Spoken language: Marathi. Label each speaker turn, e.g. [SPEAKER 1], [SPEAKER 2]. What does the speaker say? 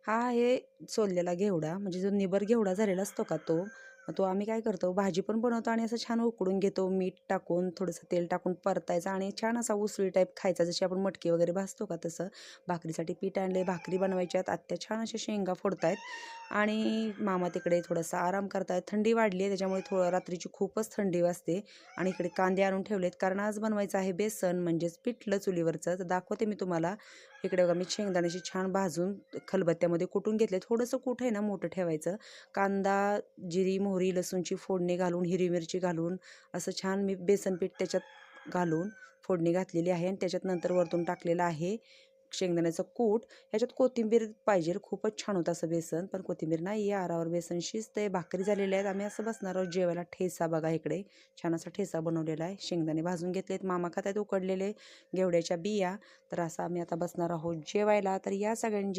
[SPEAKER 1] हा आहे सोललेला घेवडा, म्हणजे जो निबर घेवडा झालेला असतो का तो. तो आम्ही काय करतो, भाजी पण बनवतो आणि असं छान उकडून घेतो, मीठ टाकून थोडंसं तेल टाकून परतायचा आणि छान असा उसळी टाईप खायचा, जशी आपण मटकी वगैरे भाजतो का तसं. भाकरीसाठी पीठ आणले, भाकरी बनवायच्यात, आत्या छान अशा शेंगा फोडतायत आणि मामा तिकडे थोडासा आराम करतायत. थंडी वाढली आहे त्याच्यामुळे थोडं रात्रीची खूपच थंडी वाजते. आणि इकडे कांदे आणून ठेवलेत, कारण आज बनवायचं आहे बेसन, म्हणजेच पिठलं चुलीवरचं. तर दाखवते मी तुम्हाला. इकडे बघा मी शेंगदाण्याची छान भाजून खलबत्त्यामध्ये कुटून घेतले. थोडंसं कूट आहे ना मोठं ठेवायचं. कांदा, जिरी, मोहरी, लसूणची फोडणी घालून, हिरवी मिरची घालून असं छान मी बेसन पीठ त्याच्यात घालून फोडणी घातलेली आहे आणि त्याच्यात नंतर वरतून टाकलेलं आहे शेंगदाण्याचं कूट. ह्याच्यात कोथिंबीर पाहिजे, खूपच छान होतं असं बेसन, पण कोथिंबीर नाही आहे. आरावर बेसन शिजते. भाकरी झालेल्या आहेत. आम्ही असं बसणार आहोत जेवायला. ठेचा बघा इकडे छान असा ठेचा बनवलेला आहे. शेंगदाणे भाजून घेतलेत, मामा खात्यात उकडलेले घेवड्याच्या बिया. तर असं आम्ही आता बसणार आहोत जेवायला. तर या सगळ्यांनी